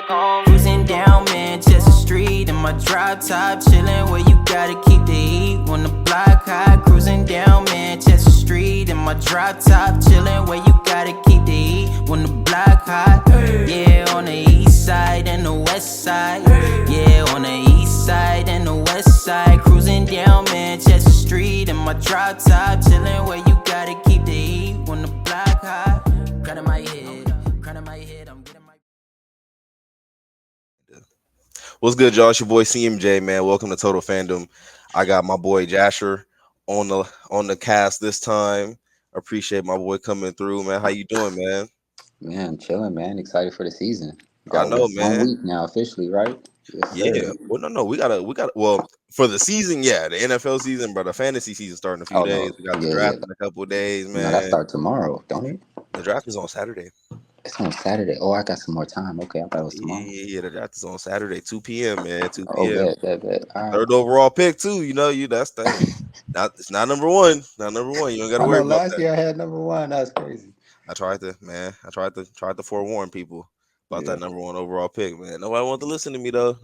Cruising down Manchester Street in my drop top, chillin' where you gotta keep the heat when the block hot. Cruising down Manchester Street in my drop top, chillin' where you gotta keep the heat when the block hot. Yeah, on the east side and the west side. Yeah, on the east side and the west side. Cruising down Manchester Street in my drop top, chillin' where you gotta keep the heat when the block hot. Crown my head, I'm getting my. What's good, y'all? It's your boy CMJ, man. Welcome to Total Fandom. I got my boy Jasher on the cast this time. Appreciate my boy coming through, man. How you doing, man? Man, chilling, man. Excited for the season. We I got know, 1 man. week now officially, right? Yes, Yeah. sir. Well, no. We gotta. Well, for the season, yeah, the NFL season, but the fantasy season starting in a few Oh days. no, We got the yeah, yeah. draft in a couple of days, No, that man. start tomorrow, don't it? The draft is on Saturday. It's on Saturday. Oh, I got some more time. Okay, I thought it was tomorrow. Yeah. The draft is on Saturday, 2 p.m. man. 2 Oh, p.m. bet. All right. Third overall pick too. That's thing. It's not number one. Not number one. You don't got to I worry know about last that. year I had #1. That's crazy. I tried to forewarn people about Yeah. that number one overall pick, man. Nobody wanted to listen to me though.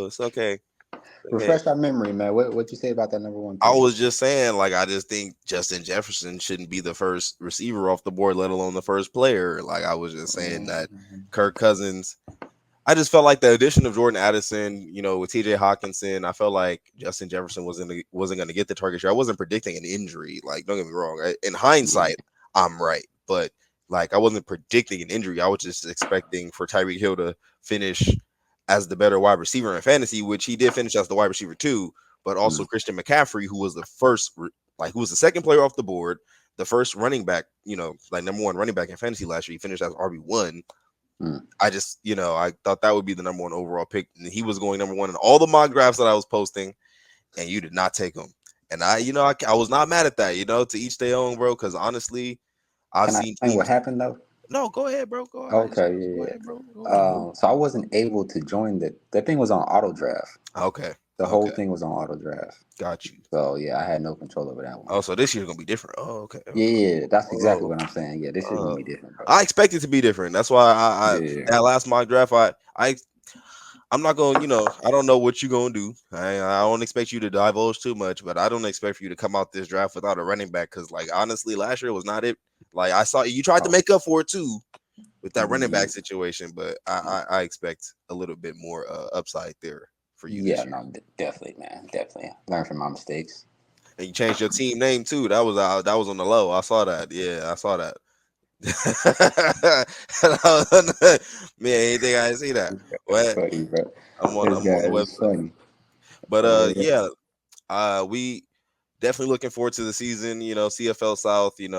It's okay. It's okay. Refresh our memory, man. What you say about that #1 I pick? was just saying, like, I just think Justin Jefferson shouldn't be the first receiver off the board, let alone the first player. Like, I was just saying that Kirk Cousins. I just felt like the addition of Jordan Addison, with TJ Hawkinson, I felt like Justin Jefferson wasn't going to get the target share. I wasn't predicting an injury. Like, don't get me wrong. In hindsight, I'm right, but like I wasn't predicting an injury. I was just expecting for Tyreek Hill to finish as the better wide receiver in fantasy, which he did finish as the wide receiver too. But also Christian McCaffrey, who was who was the second player off the board, the first running back, like number one running back in fantasy last year. He finished as RB1. I just, I thought that would be the number one overall pick. And he was going number one in all the mock drafts that I was posting, and you did not take him. And I was not mad at that, to each their own, bro. Because honestly, I've Can I seen explain what teams. happened though? No, go ahead, bro. Go ahead. Okay, Go yeah. ahead, bro. Go ahead, bro. So I wasn't able to join that thing was on auto draft. Okay. The whole thing was on auto draft. Got you. So yeah, I had no control over that one. Oh, so this year's gonna be different. Oh, okay. Yeah, that's exactly what I'm saying. Yeah, this is gonna be different, bro. I expect it to be different. That's why that last mock draft, I'm not going, I don't know what you're going to do. I don't expect you to divulge too much, but I don't expect for you to come out this draft without a running back. Cause like, honestly, last year was not it. Like I saw you tried to make up for it too with that running back situation, but I expect a little bit more upside there for you this year. No, definitely, man. Definitely. Learn from my mistakes. And you changed your team name too. That was on the low. I saw that. Yeah, I saw that. Man, anything I see that. What? Funny, bro. I'm on the website. Funny. But we definitely looking forward to the season. CFL South. In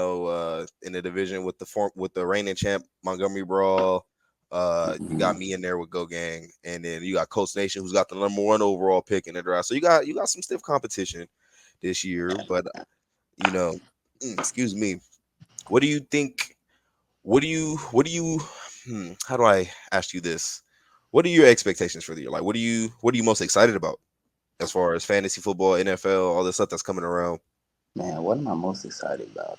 the division with the reigning champ Montgomery Brawl. You got me in there with Go Gang, and then you got Coast Nation, who's got the number one overall pick in the draft. So you got some stiff competition this year. But excuse me. What do you think? How do I ask you this? What are your expectations for the year? Like, what are you most excited about as far as fantasy football, NFL, all this stuff that's coming around? Man, what am I most excited about?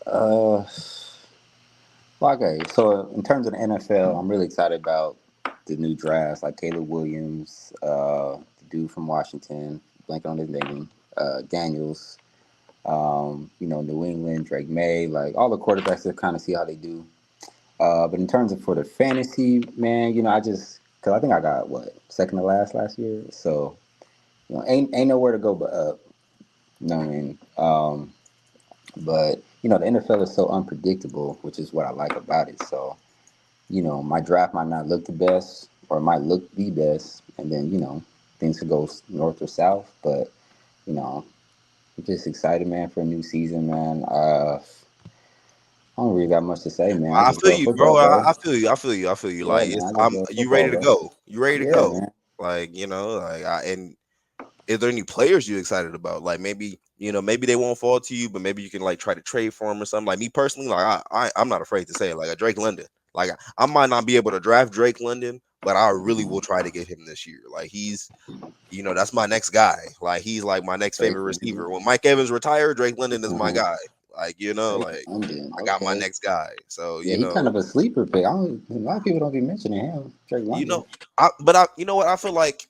Okay, so in terms of the NFL, I'm really excited about the new drafts, like Caleb Williams, the dude from Washington, blank on his name, Daniels, New England, Drake May, like all the quarterbacks to kind of see how they do. But in terms of for the fantasy, man, because I think I got second to last year, so ain't nowhere to go but up. You know what I mean? But the NFL is so unpredictable, which is what I like about it. So my draft might not look the best, or it might look the best, and then things could go north or south. But I'm just excited, man, for a new season, man. I don't really got much to say, man. I I just feel love you, football, bro. bro. I feel you. Yeah, Like man, I just love you football, ready to bro. go? You ready to Yeah, go? man. Like and is there any players you excited about? Like maybe they won't fall to you, but maybe you can like try to trade for them or something. Like me personally, like I'm not afraid to say it. Like a Drake London. Like I might not be able to draft Drake London, but I really will try to get him this year. Like he's, that's my next guy. Like he's like my next favorite receiver. When Mike Evans retired, Drake London is my guy. Like, Drake like London. I got my Okay. next guy. So, Yeah, he kind of a sleeper pick. A lot of people don't be mentioning him. Drake you London. know, but you know what? I feel like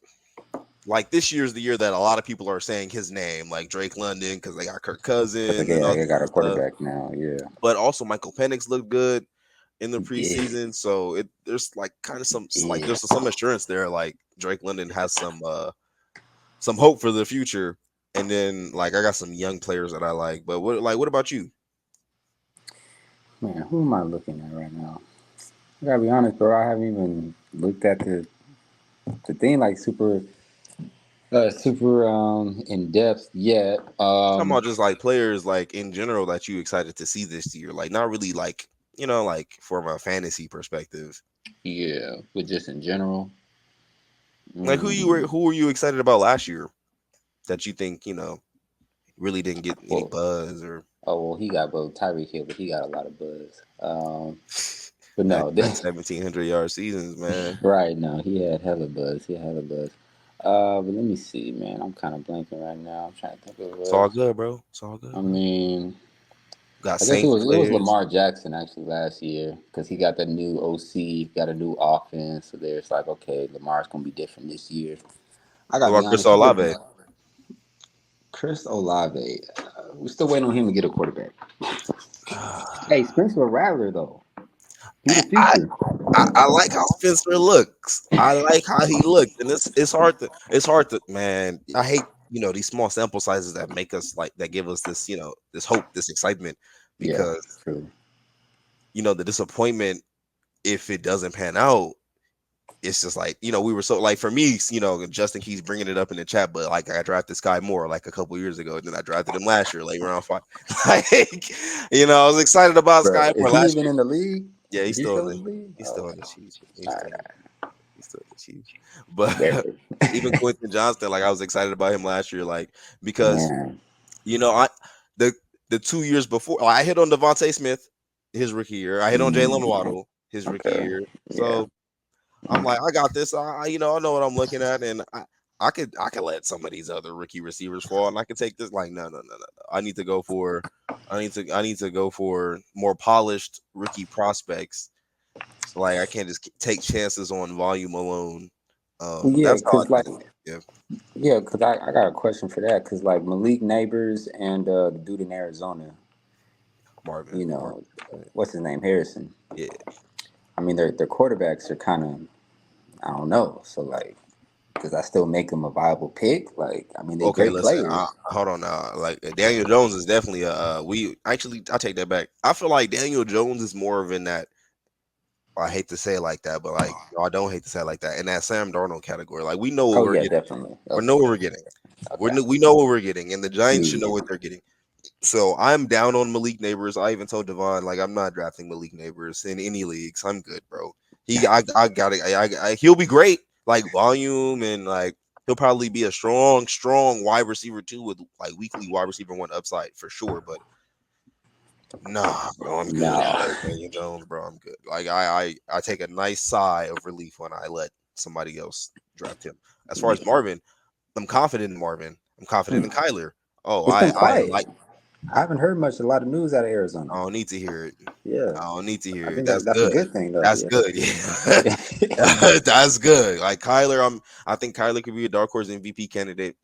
this year's the year that a lot of people are saying his name, like Drake London, because they got Kirk Because Cousins and all they this got a stuff. quarterback now. Yeah. But also Michael Penix looked good in the Yeah. preseason, so there's like kind of Yeah. there's some assurance there. Like Drake London has some hope for the future. And then like I got some young players that I like. But what about you? Man, who am I looking at right now? I gotta be honest, bro. I haven't even looked at the thing like super in depth yet. Talking about just like players like in general that you excited to see this year. Like not really like like from a fantasy perspective. Yeah, but just in general. Like Mm, who were you excited about last year that you think, really didn't get any well, buzz or he got both Tyreek Hill, but he got a lot of buzz. But back no, to back 1700-yard seasons, man. right now he had hella buzz. He had hella buzz. But let me see, man. I'm kind of blanking right now. I'm trying to think of It's all it. good, bro. It's all good, I bro. mean, Got I guess it Saints was players. Lamar Jackson actually last year because he got the new OC, got a new offense. So there's like, okay, Lamar's gonna be different this year. I What gotta be about Chris honest, I was Olave? Chris Olave. We're still waiting on him to get a quarterback. Hey, Spencer Rattler though, he the I, future. I like how Spencer looks. I like how he looks, and it's hard to man. I hate these small sample sizes that make us like that give us this this hope, this excitement, Yeah, because true. the disappointment if it doesn't pan out. It's just like we were so like for me, Justin keeps bringing it up in the chat, but like I drafted Sky Moore like a couple years ago, and then I drafted him last year, like round 5. Like I was excited about Bro, Sky is Moore he last even year. in the league? Yeah, Is he's he still in still the in the league? he's Oh, still in okay. the Chiefs. All right, He's still in the Chiefs. But all right. even Barely. Quentin Johnston, like I was excited about him last year, like because Man. I the the 2 years before I hit on Devontae Smith his rookie year. I hit on Jalen Mm, Waddle his rookie okay. year. Yeah. So I'm like, I got this. I know what I'm looking at, and I could let some of these other rookie receivers fall, and I could take this. Like, no, no, no, no, no. I need to go for more polished rookie prospects. Like, I can't just take chances on volume alone. Yeah, That's how I cause like think. Yeah, yeah, cause I got a question for that. Cause like Malik Neighbors and the dude in Arizona, Marvin. what's his name, Harrison. Yeah. I mean, their quarterbacks are kind of I don't know. So like, does that still make them a viable pick? Like, I mean, they Okay, great listen. players. Hold on now. Like Daniel Jones is definitely a. We actually, I take that back. I feel like Daniel Jones is more of in that. I hate to say it like that, but like I don't hate to say it like that. In that Sam Darnold category, like we know what Oh we're yeah, getting. definitely. We Okay, know what we're getting. okay. We know what we're getting, and the Giants should know Yeah, what they're getting. So I'm down on Malik Neighbors. I even told Devon like I'm not drafting Malik Neighbors in any leagues. I'm good, bro. I got it. He'll be great, like volume and like he'll probably be a strong wide receiver too with like weekly wide receiver one upside for sure. But nah, bro, I'm good on no, Daniel Jones, bro. I'm good. Like I take a nice sigh of relief when I let somebody else draft him. As far as yeah. Marvin, I'm confident in Marvin. I'm confident Hmm. in Kyler. Oh, It's been I quiet. like. I haven't heard much, a lot of news out of Arizona. I don't need to hear it. Yeah, I don't need to I hear it. think That's that's a good. good thing though. That's Yeah. good. Yeah, that's good. Like Kyler, I think Kyler could be a dark horse MVP candidate.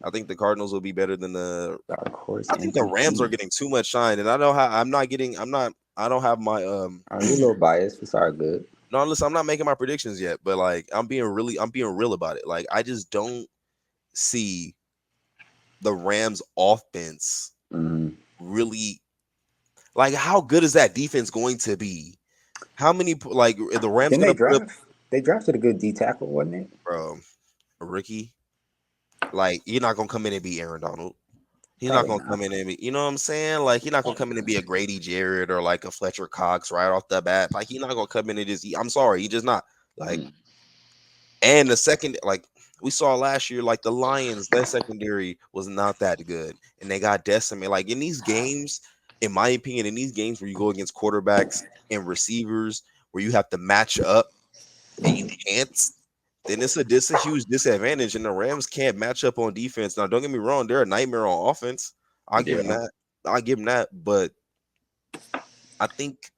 I think the Cardinals will be better than the. Dark horse I think the Rams are MVP. getting too much shine, and I know how I'm not getting. I'm not. I don't have my You're a little biased. It's all good. No, listen, I'm not making my predictions yet, but like I'm being real about it. Like I just don't see the Rams offense Hmm. really like how good is that defense going to be? How many like are the Rams Then they gonna put up, draft. They drafted a good D tackle, wasn't it? bro? A rookie, like you're not gonna come in and be Aaron Donald. He's not Probably gonna not. come in and be, you know what I'm saying? Like he's not gonna come in and be a Grady Jarrett or like a Fletcher Cox right off the bat. Like he's not gonna come in and just. I'm sorry, he just not like. Mm. And the second, like we saw last year, like the Lions, their secondary was not that good, and they got decimated. Like in these games, in my opinion, in these games where you go against quarterbacks and receivers, where you have to match up and you can't, then it's a huge disadvantage. And the Rams can't match up on defense. Now, don't get me wrong, they're a nightmare on offense. I'll give them Yeah. that. I give him that, but I think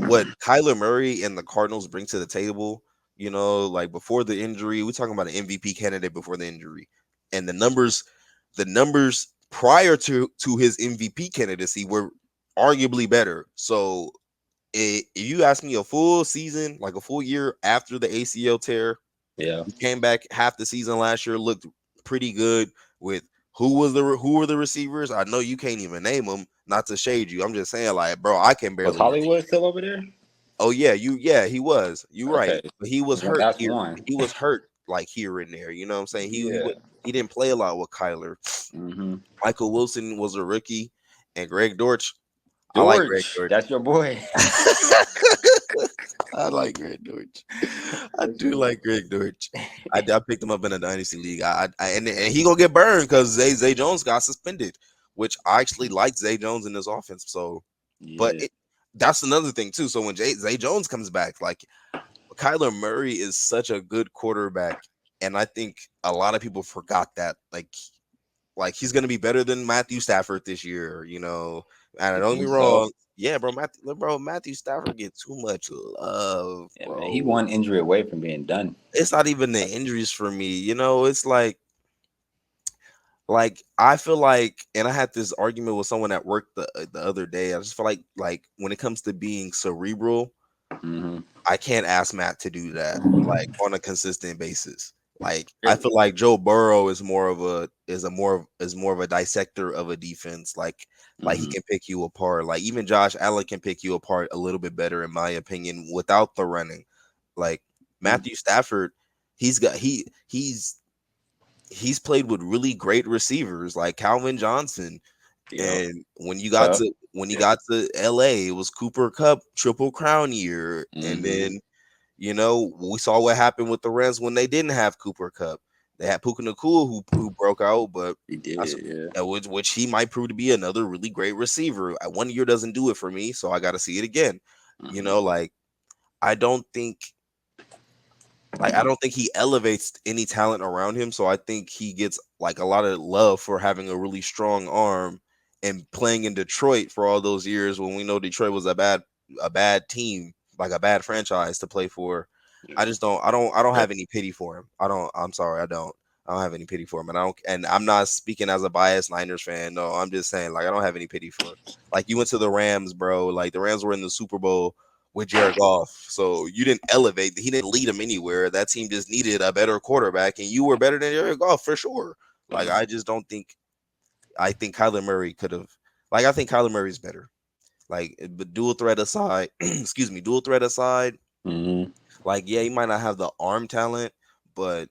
what Kyler Murray and the Cardinals bring to the table, like before the injury, we're talking about an MVP candidate before the injury, and the numbers prior to his MVP candidacy were arguably better. So if you ask me a full season, like a full year after the ACL tear, Yeah. he came back half the season last year, looked pretty good with who were the receivers. I know you can't even name them. Not to shade you, I'm just saying, like, bro, I can Was barely name. Hollywood still over there? Oh yeah, he was. You right, Okay. but he was hurt That's here. one. He was hurt like here and there. You know what I'm saying? Yeah. He didn't play a lot with Kyler. Mm-hmm. Michael Wilson was a rookie, and Greg Dortch. I like Greg George, Dortch. that's your boy. I like Greg Dortch. I That's do your boy. like Greg Dortch. I picked him up in a dynasty league. And he gonna get burned because Zay Jones got suspended, which I actually like Zay Jones in this offense. So, but Yeah. that's another thing too. So when Zay Jones comes back, like Kyler Murray is such a good quarterback, and I think a lot of people forgot that. Like he's gonna be better than Matthew Stafford this year. And You don't get me think so? wrong. Yeah, Matthew Stafford gets too much love, Yeah, man. He bro. one injury away from being done. It's not even the injuries for me. It's like I feel like, and I had this argument with someone at work the other day. I just feel like when it comes to being cerebral, Mm-hmm. I can't ask Matt to do that like on a consistent basis. Like I Really? feel like Joe Burrow is more of a dissector of a defense. Like he Mm-hmm. can pick you apart. Like even Josh Allen can pick you apart a little bit better, in my opinion, without the running. Like Matthew Stafford, he's played with really great receivers like Calvin Johnson. Yep. And Cup. when he got to LA, it was Cooper Cup triple crown year. And Mm-hmm. then, we saw what happened with the Rams when they didn't have Cooper Cup. They had Puka Nakua who broke out, but He that's did. Yeah. which he might prove to be another really great receiver. 1 year doesn't do it for me, so I got to see it again. Mm-hmm. Like I don't think I don't think he elevates any talent around him. So I think he gets like a lot of love for having a really strong arm and playing in Detroit for all those years when we know Detroit was a bad team, like a bad franchise to play for. I Yeah. just don't have any pity for him. I'm sorry, I don't have any pity for him. And I'm not speaking as a biased Niners fan. No, I'm just saying, like, I don't have any pity for him. Like, you went to the Rams, bro. Like, the Rams were in the Super Bowl with Jared Goff. So you didn't elevate. He didn't lead them anywhere. That team just needed a better quarterback, and you were better than Jared Goff for sure. Like I just don't think. I think Kyler Murray could have. Like I think Kyler Murray's better. Like, but dual threat aside, excuse me, dual threat aside. Mm-hmm. Like, yeah, he might not have the arm talent, but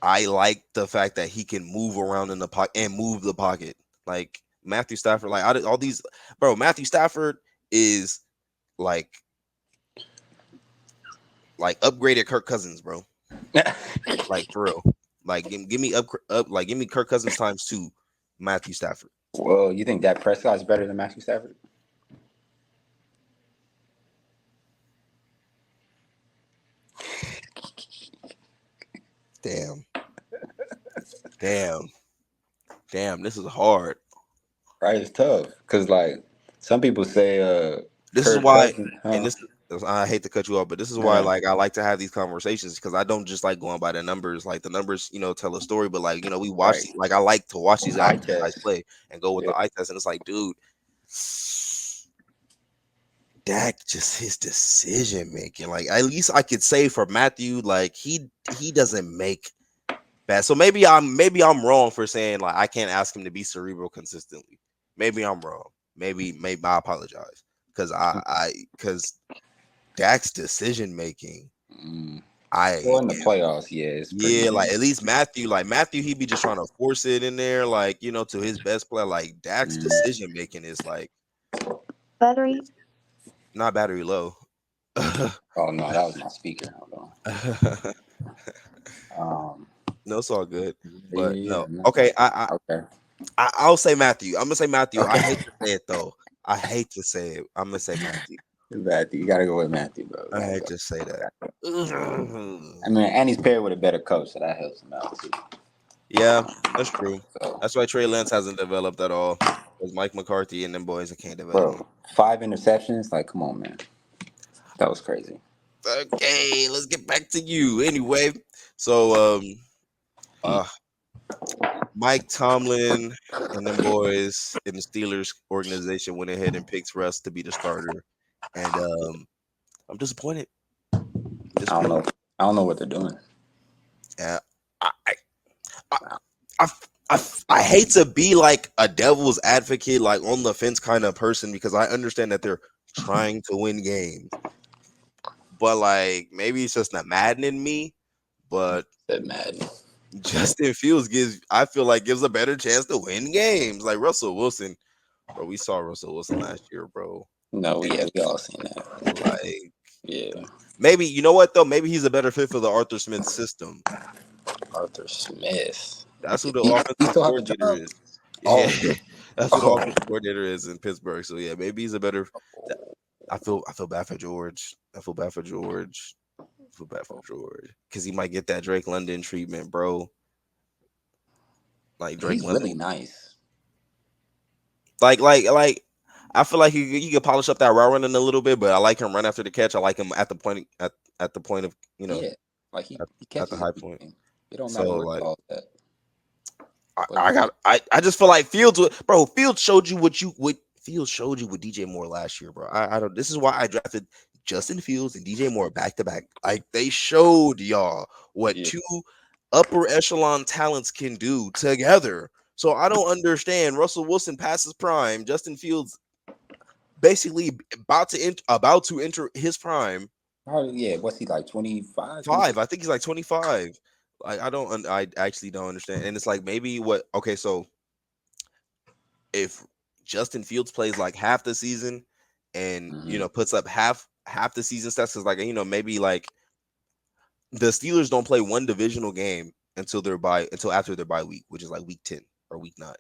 I like the fact that he can move around in the pocket and move the pocket. Like Matthew Stafford, like all these, bro. Matthew Stafford is like upgraded Kirk Cousins, bro. Like for real. Like give me like give me Kirk Cousins times 2, Matthew Stafford. Well, you think Dak Prescott's better than Matthew Stafford? Damn, damn, damn. This is hard. Right? It's tough because like some people say, This is Kirk why, Cousins, and huh? this I hate to cut you off, but this is why Yeah. like I like to have these conversations because I don't just like going by the numbers. Like the numbers, tell a story, but like we watch Right. like I like to watch these Eye guys test. play and go with Yeah. the eye test, and it's like, dude, Dak just his decision making. Like at least I could say for Matthew, like he doesn't make bad. So maybe I'm wrong for saying like I can't ask him to be cerebral consistently. Maybe I'm wrong. Maybe I apologize because Dak's decision making. Mm. I Well, in the playoffs, yeah, it's Yeah, pretty. like at least Matthew, he be just trying to force it in there, like to his best play. Like Dak's Mm. decision making is like Battery. not battery low. Oh no, that was my speaker. Hold on. No, it's all good. But Yeah, no, no. okay. I, Okay. I'll say Matthew. I'm gonna say Matthew. I Okay. hate to say it though. I hate to say it. I'm gonna say Matthew. Matthew, you gotta go with Matthew, bro. You I gotta hate go. to say that. I mean, and he's paired with a better coach, so that helps him out too. Yeah, that's true. So That's why Trey Lance hasn't developed at all. It's Mike McCarthy and them boys that can't develop. Bro, 5 interceptions. Like, come on, man. That was crazy. Okay, let's get back to you. Anyway, so uh Mike Tomlin and them boys in the Steelers organization went ahead and picked Russ to be the starter. And I'm disappointed. I'm I don't disappointed. know. I don't know what they're doing. Yeah. I I, I, I, I hate to be like a devil's advocate, like on the fence kind of person, because I understand that they're trying to win games. But like maybe it's just not Madden in me. But That Madden. Justin Fields I feel like gives a better chance to win games. Like Russell Wilson, bro. We saw Russell Wilson last year, bro. No, And yeah, we all seen that. like Yeah, maybe you know what though? Maybe he's a better fit for the Arthur Smith system. Arthur Smith. That's who the He offensive still have a coordinator job. is. Yeah, Oh, that's who the oh, offensive coordinator is in Pittsburgh. So yeah, maybe he's a better. I feel bad for George. I feel bad for George. I feel bad for George because he might get that Drake London treatment, bro. Like Drake he's London, really nice. like. I feel like he could polish up that route running a little bit, but I like him run after the catch. I like him at the point of Yeah, like at, he at the catches high point. everything. It don't matter So where he like falls at. But I just feel like Fields showed you what Fields showed you with DJ Moore last year, bro. I don't this is why I drafted Justin Fields and DJ Moore back to back. Like they showed y'all what yeah, two upper echelon talents can do together. So I don't understand Russell Wilson past his prime, Justin Fields basically about to enter his prime. probably, yeah. What's he like? 25, 5. 26? I think he's like 25. Like I actually don't understand. And it's like maybe what okay, so if Justin Fields plays like half the season and Mm-hmm. puts up half the season stats, because like maybe like the Steelers don't play one divisional game until after their bye week, which is like week 10 or week 9.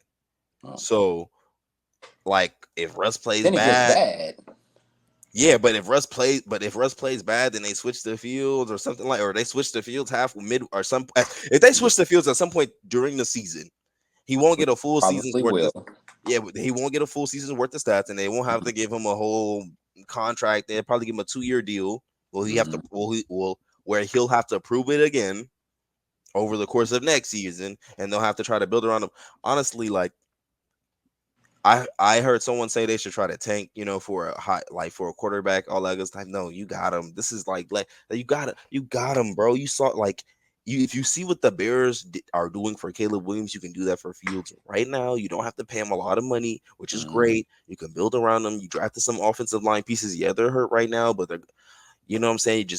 Oh. So like if Russ plays Then it gets bad, bad. yeah, if Russ plays bad, then they switch the fields or something or they switch the fields half mid or some if they switch the fields at some point during the season, he won't get a full season's Probably worth of. will. Yeah, but he won't get a full season's worth of stats, and they won't have to give him a whole contract. They'll probably give him a 2-year deal. Mm-hmm. Where he'll have to prove it again over the course of next season, and they'll have to try to build around him. Honestly, like I heard someone say they should try to tank, for a high like for a quarterback, all that good stuff. No, you got him. This is like you got him, bro. You saw like if you see what the Bears are doing for Caleb Williams, you can do that for Fields right now. You don't have to pay him a lot of money, which is Mm-hmm. great. You can build around them. You drafted some offensive line pieces. Yeah, they're hurt right now, but they're what I'm saying.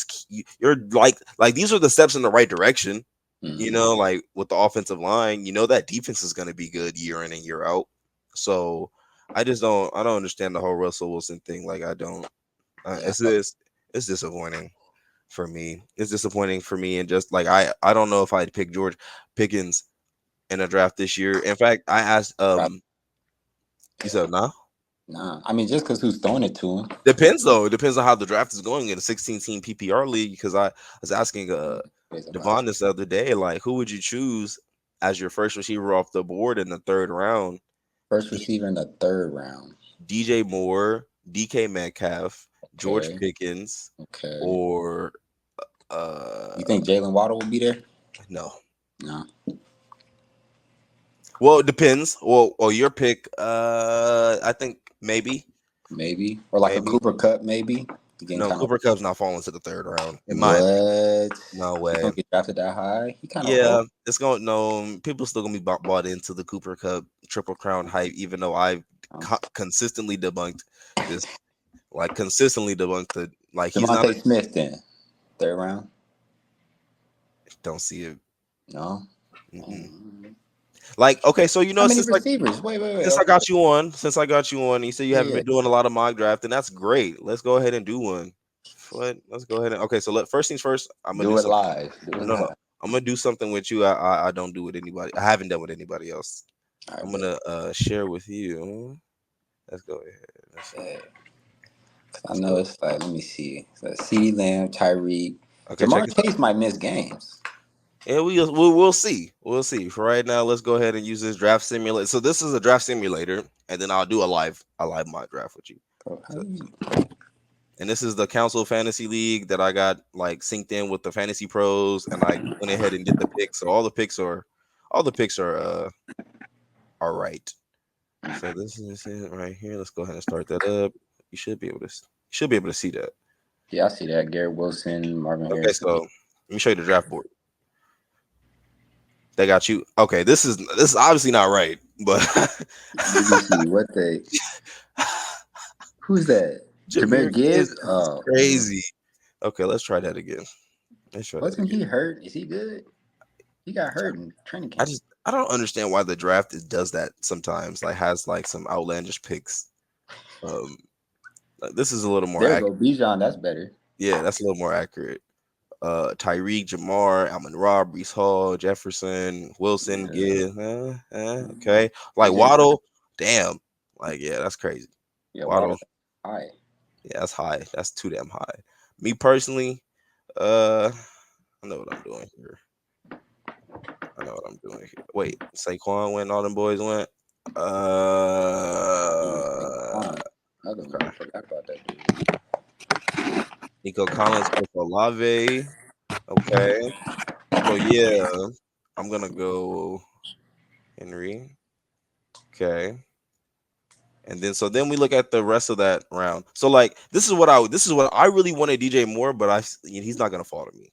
You're like these are the steps in the right direction. Mm-hmm. Like with the offensive line, that defense is going to be good year in and year out. So I don't understand the whole Russell Wilson thing. Like I don't. Yeah. It's disappointing for me. It's disappointing for me, and just like I don't know if I'd pick George Pickens in a draft this year. In fact, I asked you said nah. Nah, I mean just because who's throwing it to him. Depends though. It depends on how the draft is going in a 16-team PPR league. Because I was asking Devon this the other day, like who would you choose as your first receiver off the board in the 3rd round? First receiver in the 3rd round. DJ Moore, DK Metcalf, George Okay. Pickens, Okay. or You think Jalen Waddle will be there? no. No. Well, it depends. Well, your pick. I think maybe. Maybe. Or like a Maybe. Cooper Cup, maybe. Again, No, kind of Cooper Cup's not falling to the 3rd round. In my opinion. what? No He way. gonna get drafted that high? He kind of Yeah, old. it's going no. People still gonna be bought into the Cooper Cup Triple Crown hype, even though I've consistently debunked this. Like consistently debunked the he's not. Devontae Smith then. 3rd round? Don't see it. No. Mm-mm. Like okay, so How many since receivers? Wait. since I Okay. got you on, you said you haven't Yeah. been doing a lot of mock draft, and that's great. Let's go ahead and do one. What? Let's go ahead and okay. So first things first. I'm gonna do Do it something. live. Do it No, live. I'm gonna do something with you. I don't do with anybody. I haven't done with anybody else. All I'm right, gonna share with you. Let's go ahead. bet. I Let's know go. it's like, let me see. So CeeDee Lamb, Tyreek. Okay, check Jamar this out. Chase might miss games. And we'll see. We'll see. For right now, let's go ahead and use this draft simulator. So this is a draft simulator, and then I'll do a live mock draft with you. Oh, how So, you? and this is the Council Fantasy League that I got like synced in with the Fantasy Pros, and I went ahead and did the picks. So all the picks are right. So this is it right here. Let's go ahead and start that up. You should be able to see that. Yeah, I see that. Garrett Wilson, Marvin Okay, Harrison. so let me show you the draft board. They got you. Okay, this is obviously not right, but Let me see what they. Who's that? Jameer Jameer Gibbs Gibbs. is Oh, crazy. Okay, let's try that again. Let's try that wasn't again. he hurt? Is he good? He got hurt in training I camp. just I don't understand why the draft does that sometimes. Like has like some outlandish picks. Um, like, this is a little more There you accurate. go, Bijan. That's better. Yeah, that's a little more accurate. Tyreek, Jamar, Alvin Robb, Brees Hall, Jefferson, Wilson, Yeah. Gibbs. Okay, like AJ. Waddle. Damn. Like yeah, that's crazy. Yeah, Waddle. Waddle. High. Yeah, that's high. That's too damn high. Me personally, uh, I know what I'm doing here. I know what I'm doing here. Wait, Saquon went, all them boys went. Ooh, Saquon. Another one. Okay. I forgot about that dude. Nico Collins, Chris Olave. Okay. So yeah, I'm gonna go Henry. Okay. And then we look at the rest of that round. So like this is what I really wanted DJ Moore, but he's not gonna fall to me.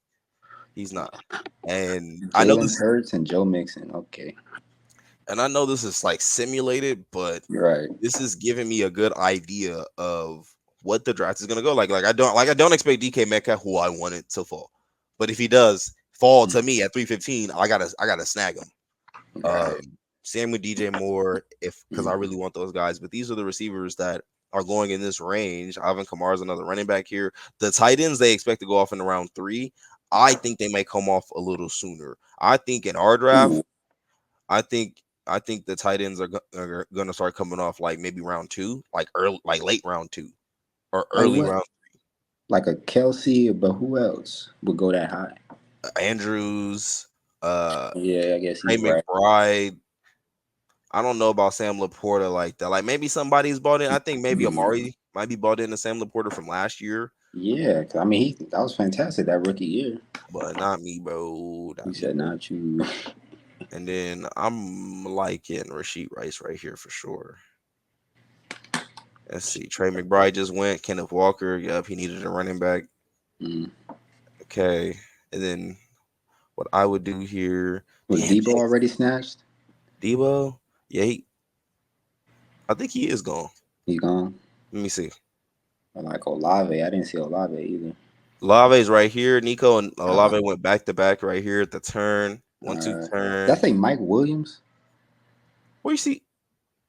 He's not. And I know Jalen this Hurts and Joe Mixon. Okay. and I know this is like simulated, but Right. this is giving me a good idea of what the draft is gonna go. Like I don't expect DK Metcalf, who I wanted to fall. But if he does fall to me at 315, I gotta snag him. Right. Same with DJ Moore, if because I Mhm. really want those guys. But these are the receivers that are going in this range. Alvin Kamara is another running back here. The tight ends they expect to go off in round 3. I think they may come off a little sooner. I think in our draft, Ooh, I think the tight ends are going to start coming off like maybe round 2, like early, like late round 2 or like early what? round. Like a Kelsey, but who else would go that high? Andrews, uh, Yeah, I guess Trey he's right. McBride. I don't know about Sam Laporta like that. Like maybe somebody's bought in. I think maybe Amari might be bought into Sam Laporta from last year, Yeah, 'cause, I mean, that was fantastic that rookie year. but not me, bro. He Not me, said, bro. "Not you." And then I'm liking Rasheed Rice right here for sure. Let's see. Trey McBride just went. Kenneth Walker. Yep, he needed a running back. Mm. Okay. And then what I would do here. Was Damn, Debo already snatched? Debo. Yeah, I think he is gone. He gone. Let me see. I like Olave. I didn't see Olave either. Olave's right here. Nico and Uh, Olave went back to back right here at the turn. 1-2 that's turn. like Mike Williams. Where you see?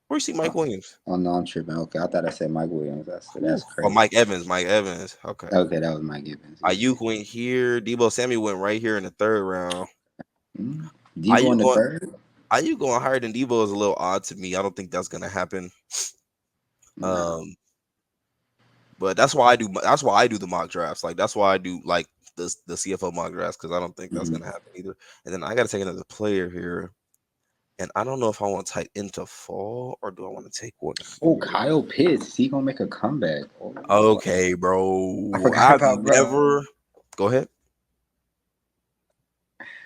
Where you see Uh, Mike Williams? oh no, I'm tripping. Okay, I thought I said Mike Williams. Ooh. That's Oh, crazy. Mike Evans. Mike Evans. Okay. Okay, that was Mike Evans. Yeah. Ayuk went here. Debo Samuel went right here in the third round. Mm. Debo in Ayuk the going. third. Ayuk going higher than Debo is a little odd to me. I don't think that's gonna happen. No. Um, but that's why I do. That's why I do the mock drafts. Like that's why I do like the CFL mock drafts because I don't think that's Mm-hmm. gonna happen either. And then I got to take another player here. And I don't know if I want to tight into fall or do I want to take one Oh, here. Kyle Pitts. Is he gonna make a comeback? Oh, Okay, I bro. forgot I've about bro. never. Go ahead.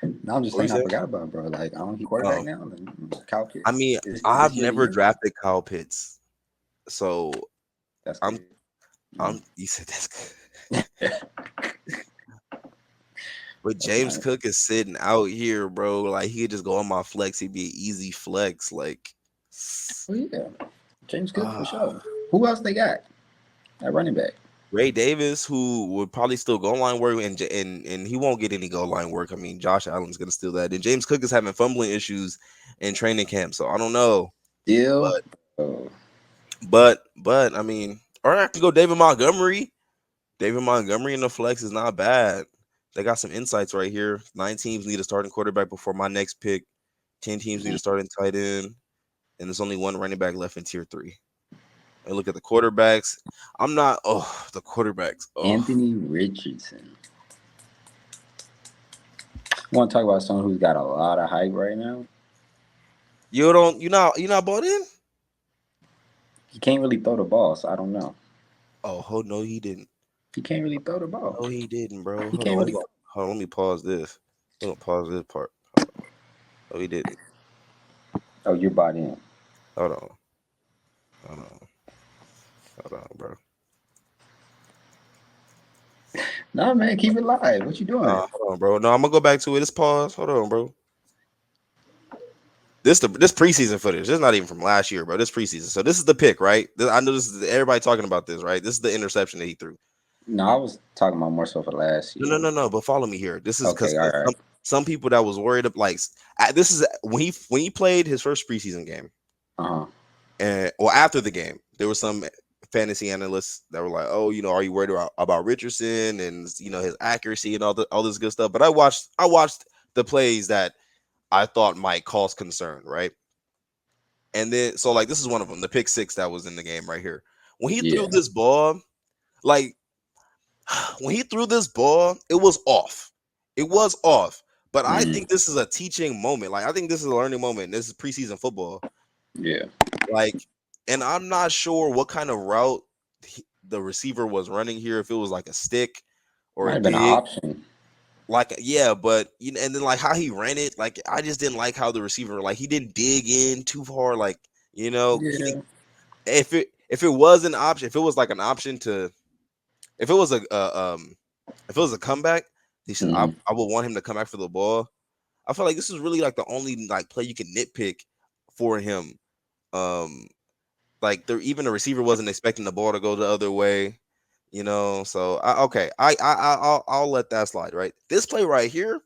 No, I'm just What you saying I say? forgot about bro. Like I don't he quarterback Um, now. Kyle I Pitts. mean, Is I've this year the never year? drafted Kyle Pitts, so That's I'm. good. I'm. You said that's good. But That's James nice. Cook is sitting out here, bro. Like he could just go on my flex. He'd be an easy flex. Like, Oh yeah, James Cook for uh, sure. Who else they got at running back? Ray Davis, who would probably still goal line work, and he won't get any goal line work. I mean, Josh Allen's gonna steal that. And James Cook is having fumbling issues in training camp, so I don't know. Still, But oh, but I mean, or I can go David Montgomery. David Montgomery in the flex is not bad. They got some insights right here. 9 teams need a starting quarterback before my next pick. 10 teams need a starting tight end, and there's only one running back left in tier 3. And look at the quarterbacks. I'm not. Oh, the quarterbacks. Oh. Anthony Richardson. Want to talk about someone who's got a lot of hype right now? You not bought in? He can't really throw the ball, so I don't know. Oh, no, he didn't. He can't really throw the ball. No, he didn't, bro. He Hold can't on, really. hold on. Let me pause this. Hold on, pause this part. Hold on. No, he didn't. Oh, you're bought in. Hold on. Hold on. Hold on, bro. No, man, keep it live. What you doing? Hold on, bro. No, I'm gonna go back to it. It's pause. Hold on, bro. This preseason footage. This is not even from last year, bro. This preseason. So this is the pick, right? I know this is everybody talking about this, right? This is the interception that he threw. No, I was talking about more so for last year. No. But follow me here. This is because Okay, all right. some people that was worried of like this is when he played his first preseason game, Uh-huh. and well after the game there were some fantasy analysts that were like, oh, are you worried about Richardson and his accuracy and all this good stuff? But I watched the plays that I thought might cause concern, right? And then so like this is one of them, the pick six that was in the game right here. When he threw this ball, like when he threw this ball, it was off. It was off. But I think this is a teaching moment. Like I think this is a learning moment. This is preseason football. Yeah. Like, and I'm not sure what kind of route the receiver was running here. If it was like a stick or Might a have been an dig. option. Like, yeah, but and then like how he ran it, like I just didn't like how the receiver, like he didn't dig in too far, like he Yeah. didn't, if it was an option, if it was like an option to, if it was if it was a comeback, I would want him to come back for the ball. I feel like this is really like the only like play you can nitpick for him. Like even the receiver wasn't expecting the ball to go the other way, So I'll let that slide. Right, this play right here.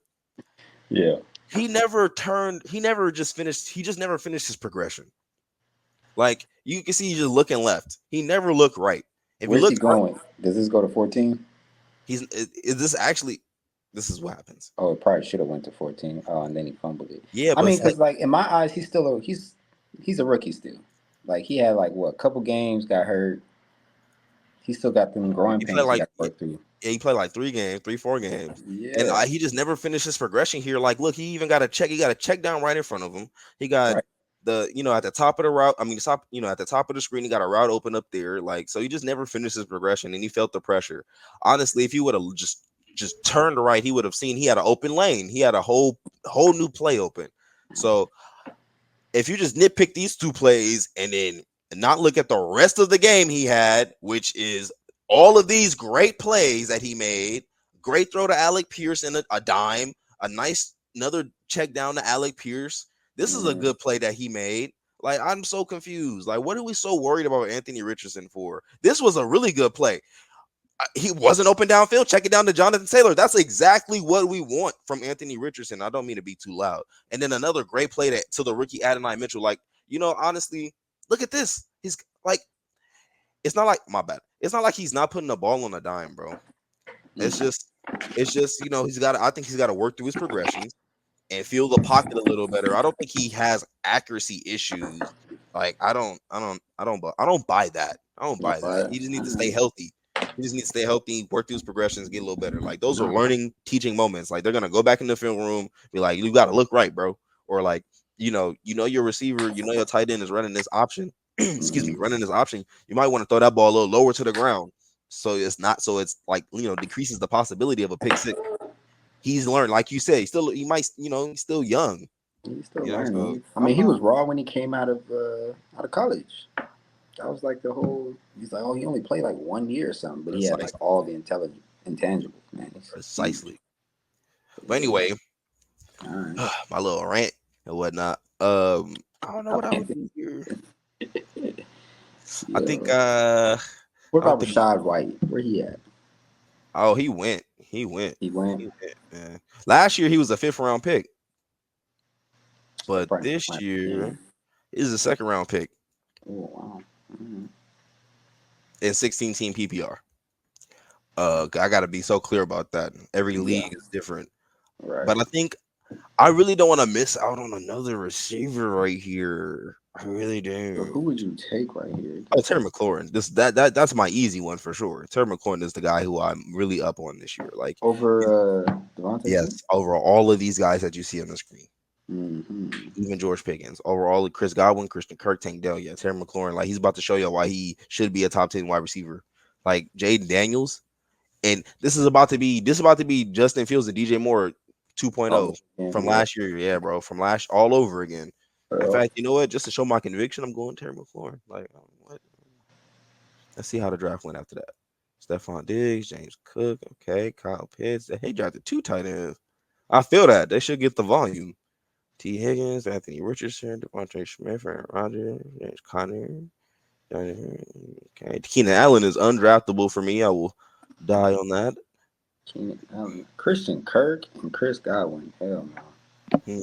Yeah. He never turned. He never just finished. He just never finished his progression. Like you can see, he's just looking left. He never looked right. If you Where's look, he going? Does this go to 14? is this actually? This is what happens. Oh, it probably should have went to 14. Oh, and then he fumbled it. Yeah, I but mean, it's like because like in my eyes, he's still he's a rookie still. Like he had like what, a couple games, got hurt. He still got them growing he played pains he like got to work through. he played like 3 games, and Yeah. he just never finished his progression here. Like, look, he even got a check. He got a check down right in front of him. He got Right. the at the top of the route. I mean, top at the top of the screen, he got a route open up there. Like, so he just never finished his progression, and he felt the pressure. Honestly, if he would have just turned right, he would have seen he had an open lane. He had a whole new play open. So if you just nitpick these two plays and then not look at the rest of the game he had, which is all of these great plays that he made, great throw to Alec Pierce and a dime, a nice another check down to Alec Pierce. This is a good play that he made. Like, I'm so confused. Like, what are we so worried about Anthony Richardson for? This was a really good play. He wasn't open downfield. Check it down to Jonathan Taylor. That's exactly what we want from Anthony Richardson. I don't mean to be too loud. And then another great play to the rookie Adonai Mitchell. Like, honestly, look at this. He's like, it's not like, my bad. It's not like he's not putting the ball on a dime, bro. It's just, I think he's got to work through his progressions and feel the pocket a little better. I don't think he has accuracy issues. Like, I don't buy that. I don't buy that. He just needs to stay healthy. He just needs to stay healthy, work through his progressions, get a little better. Like, those are learning, teaching moments. Like, they're gonna go back in the film room, be like, you got to look right, bro. Or like, your receiver, your tight end is running this option. Excuse me, running this option. You might want to throw that ball a little lower to the ground, so it's like decreases the possibility of a pick six. He's learned, like you say, he's still he's still young. He's still So learning. I mean, he was raw when he came out of college. That was like the whole. He's like, oh, he only played like 1 year or something, but he had like all the intangibles, man. Precisely. But anyway, right. my little rant and whatnot. I don't know what I would do here. I think. What about Rashad White? Where he at? Oh, he went. He went. Man. Last year he was a 5th round pick, but this year he's a 2nd round pick. Oh wow! In 16 team PPR. I gotta be so clear about that. Every league is different. Right. But I think I really don't want to miss out on another receiver right here. I really So do. who would you take right here? Oh, Terry McLaurin. That's my easy one for sure. Terry McLaurin is the guy who I'm really up on this year. Like, Over Devontae Smith? yes, over all of these guys that you see on the screen, Mm-hmm. even George Pickens, over all of Chris Godwin, Christian Kirk, Tank Dell, yeah, Terry McLaurin. Like, he's about to show you why he should be a top 10 wide receiver. Like Jaden Daniels, and this is about to be Justin Fields and DJ Moore Oh, 2.0 yeah, from yeah. last year. Yeah, bro, from last all over again. In Bro. fact, you know what? Just to show my conviction, I'm going Terry McLaurin. Like, what? Let's see how the draft went after that. Stephon Diggs, James Cook, okay, Kyle Pitts. They drafted two tight ends. I feel that they should get the volume. T. Higgins, Anthony Richardson, Devontae Smith, Aaron Rodgers, James Conner. Okay, Keenan Allen is undraftable for me. I will die on that. Keenan Allen. Christian Kirk and Chris Godwin. Hell no. Hmm.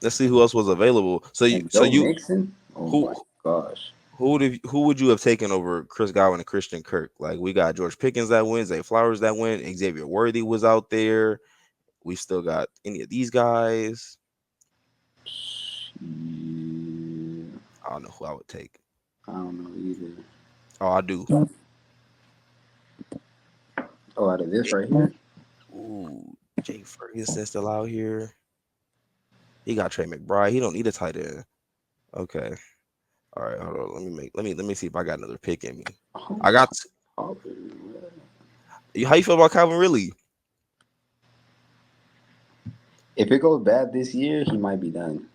Let's see who else was available. And Joe You Mixon? Oh who my gosh. who would you have taken over Chris Godwin and Christian Kirk? Like we got George Pickens that wins, Zay Flowers that win, Xavier Worthy was out there. We still got any of these guys. Yeah, I don't know who I would take. I don't know either. Oh, I do. Oh, out of this right here? Ooh, Jake Ferguson still out here. He got Trey McBride. He don't need a tight end. Okay. All right. Hold on. Let me see if I got another pick in me. Oh, I got. oh, How you feel about Calvin Ridley? if it goes bad this year, he might be done.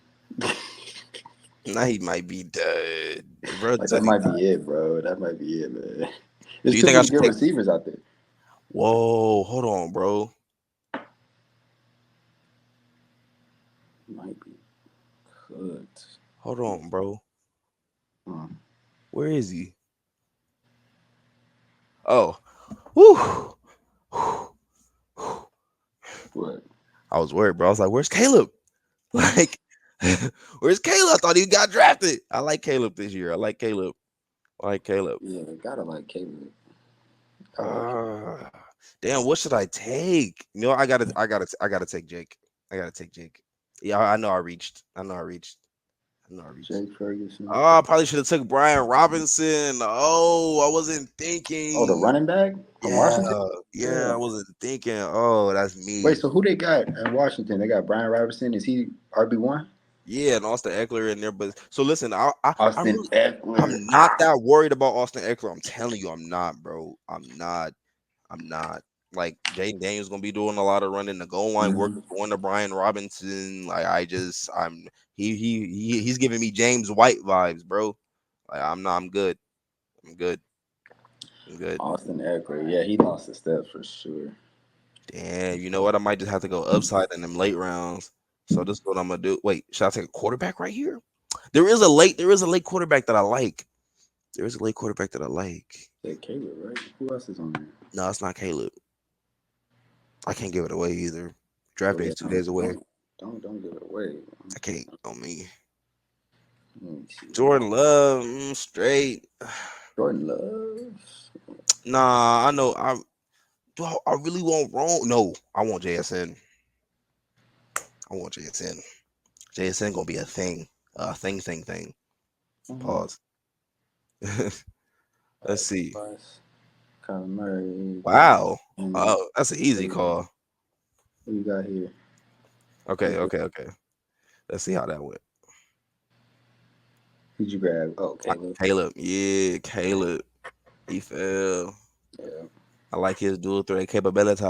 Nah, he might be dead. Bro Like said that he might died. be it, bro. That might be it, man. Do There's you too think I many should good take? receivers out there. Whoa, hold on, bro. Might be cooked. Hold on, bro. Huh. Where is he? Oh, whew. What? I was worried, bro. I was like, "Where's Caleb?" Like, where's Caleb? I thought he got drafted. I like Caleb this year. I like Caleb. I like Caleb. Yeah, gotta like Caleb. Gotta like Caleb. Uh, damn, what should I take? You know, I gotta take Jake. I gotta take Jake. Yeah, I know I reached. I know I reached. I know I reached. Jake Ferguson. Oh, I probably should have took Brian Robinson. Oh, I wasn't Oh, the thinking. running back from Yeah, Washington? yeah, Yeah. I wasn't thinking. Oh, that's Wait, me. so who they got in Washington? They got Brian Robinson. Is he RB1? Yeah, and Austin Eckler in there. But so listen, Austin I'm Eckler. not that worried about Austin Eckler. I'm telling you, I'm not, bro. I'm not. I'm not. Like Jaden Daniels gonna be doing a lot of running the goal line work, Mhm. going to Brian Robinson. Like I'm he's giving me James White vibes, bro. Like I'm not. I'm good. I'm good. I'm good. Austin Eckler. Yeah, he lost a step for sure. Damn, you know what? I might just have to go upside in them late rounds. So this is what I'm gonna do. Wait, should I take a quarterback right here? There is a late quarterback that I like. There is a late quarterback that I like. Yeah, Caleb, right? Who else is on there? No, it's not Caleb. I can't give it away either. Draft Oh day yeah, is 2 days away. don't give it away. I can't on me. Let me see. Jordan Love, straight. Jordan Love. Nah, I know. I really want wrong. No, I want JSN. I want JSN. JSN gonna be a thing. Thing. Pause. Let's see. Kyler Murray. Wow. And Oh, that's an easy call. who you got here? Okay. Let's see how that went. Who'd you grab? Oh, Caleb. Caleb. Yeah, Caleb. He fell. Yeah. I like his dual threat capability.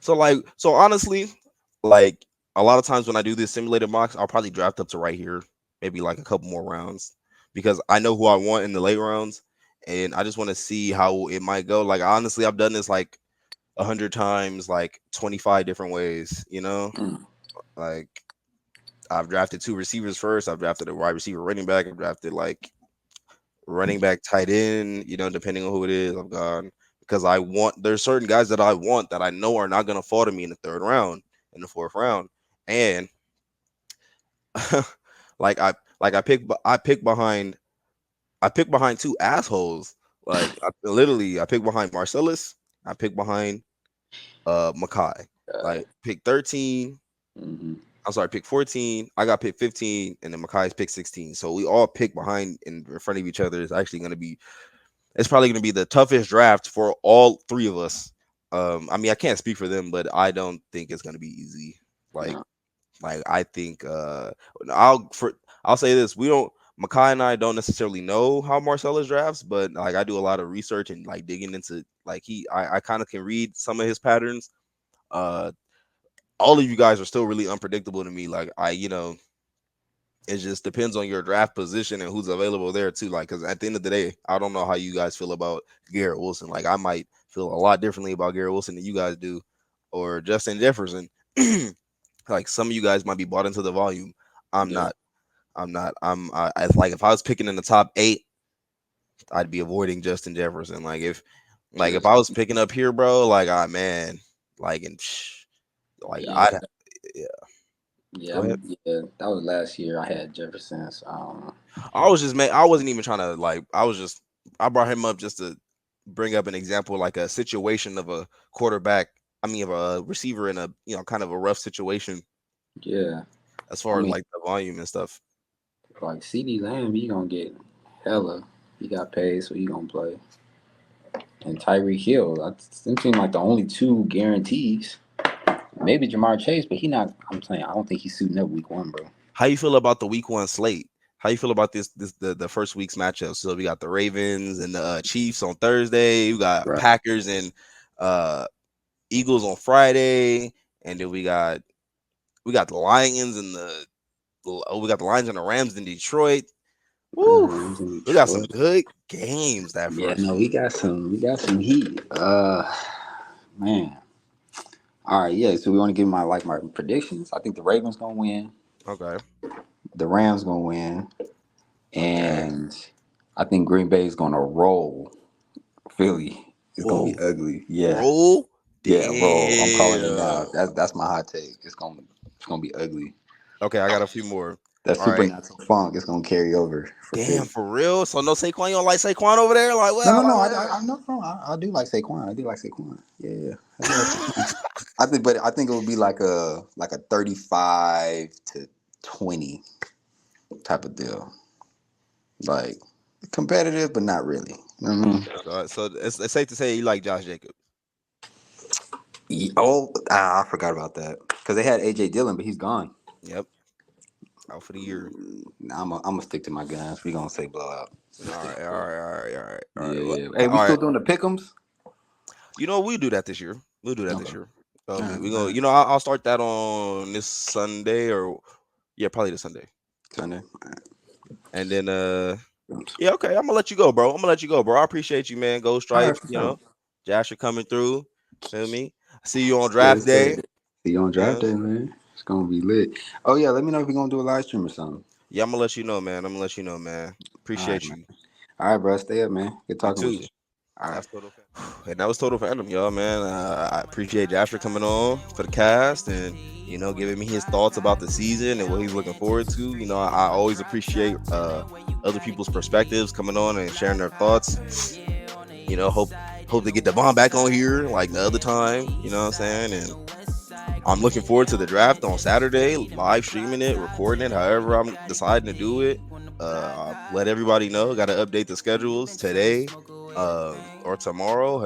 So honestly, like a lot of times when I do this simulated mocks, I'll probably draft up to right here, maybe like a couple more rounds, because I know who I want in the late rounds, and I just want to see how it might go. Like honestly, I've done this like 100 times, like 25 different ways. Mm. Like I've drafted two receivers first. I've drafted a wide receiver, running back. I've drafted like running back, tight end. Depending on who it is, I've gone because there's certain guys that I want that I know are not gonna fall to me in the third round, in the fourth round, and like I pick behind two assholes. Like I pick behind Marcellus. I pick behind Makai. Uh, Like pick 13. mm-hmm. I'm sorry, pick 14. I got pick 15, and then Makai's pick 16. So we all pick behind in front of each other. It's actually going to be, it's probably going to be the toughest draft for all three of us. I mean, I can't speak for them, but I don't think it's going to be easy. Like, No. I think I'll say this: we don't. Makai and I don't necessarily know how Marcellus drafts, but like I do a lot of research and like digging into like I kind of can read some of his patterns. Uh, all of you guys are still really unpredictable to me. Like it just depends on your draft position and who's available there too. Like, because at the end of the day, I don't know how you guys feel about Garrett Wilson. Like, I might feel a lot differently about Garrett Wilson than you guys do, or Justin Jefferson. Like, some of you guys might be bought into the volume. I'm Yeah. not. I'm not. Like if I was picking in the top 8, I'd be avoiding Justin Jefferson. If I was picking up here, bro, like man, like and like Yeah. I'd yeah. Yeah, Go ahead. yeah, that was last year. I had Jefferson. So, I wasn't even trying to like. I brought him up just to bring up an example, like a situation of a quarterback. I mean, of a receiver in a kind of a rough situation yeah, as I far as mean, like the volume and stuff. like CD Lamb, he gonna get hella. He got paid, so he gonna play. And Tyreek Hill, that seem like the only two guarantees. Maybe Jamar Chase, but he not. I'm saying I don't think he's suiting up week 1, bro. How you feel about the week 1 slate? How you feel about the first week's matchup? So we got the Ravens and the Chiefs on Thursday. We got Right. Packers and uh Eagles on Friday, and then we got the Lions and we got the Lions and the Rams in Detroit. Woo! Rams in We got some Detroit. good games that Yeah, first no, week. we got some heat. Man. All right, yeah. So we want to give my predictions. I think the Ravens gonna win. Okay. The Rams gonna win, Okay. and I think Green Bay is gonna roll Philly. It's gonna be Whoa. ugly. Yeah, Roll. yeah, roll. I'm calling it now. Damn. That's my hot take. It's gonna be ugly. Okay, I got a few more. That All right. supernatural funk is gonna carry over for Damn, Philly. for real? So no Saquon? You don't like Saquon over there? Like, No, no, well, no. like, I no, no. I do like Saquon. I do like Saquon. Yeah, I do like Saquon. I think it would be like a 35-20 type of deal. Like competitive, but not really. You know what I mean? so it's safe to say you like Josh Jacobs. I forgot about that because they had AJ Dillon, but he's gone. Yep. Out for the year. I'm gonna stick to my guns. We gonna say blowout. All right, all right, all right, all right, all right. Yeah. Hey, we All still right. doing the pick'ems? We'll do that this year. We'll do that this Okay. year. All We right, we all gonna, right. I'll start that on this Sunday or yeah, probably this Sunday. Sunday. And then yeah, okay. I'm gonna let you go, bro. I appreciate you, man. Go All right, Stripes. for sure. Jasher coming through. Feel me? See you on draft Yes, sir. day. See you on You draft know? day, man. It's gonna be lit. Oh yeah, let me know if we're gonna do a live stream or something. Yeah, I'm gonna let you know, man. All right, Appreciate man. you. All right, bro. Stay up, man. Good You talking with too. you. All right. That's total. And that was Total Fandom, y'all, man. I appreciate Jasher coming on for the cast and giving me his thoughts about the season and what he's looking forward to. I always appreciate other people's perspectives coming on and sharing their thoughts. Hope to get the bomb back on here like the other time. You know what I'm saying? And I'm looking forward to the draft on Saturday, live streaming it, recording it, however I'm deciding to do it. I'll let everybody know. Got to update the schedules today or tomorrow,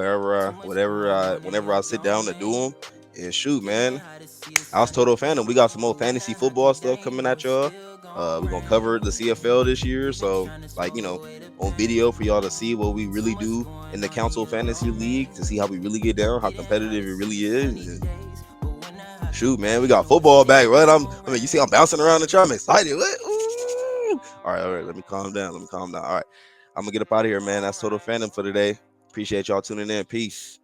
whenever I sit down to do them. And shoot, man, I was Total Fandom. We got some more fantasy football stuff coming at y'all. We're gonna cover the CFL this year, so on video for y'all to see what we really do in the Council Fantasy League, to see how we really get down, how competitive it really is. And shoot, man, we got football back, right? You see, I'm bouncing around the chair. I'm excited. What? Ooh. All right. Let me calm down. All right, I'm gonna get up out of here, man. That's Total Fandom for today. Appreciate y'all tuning in. Peace.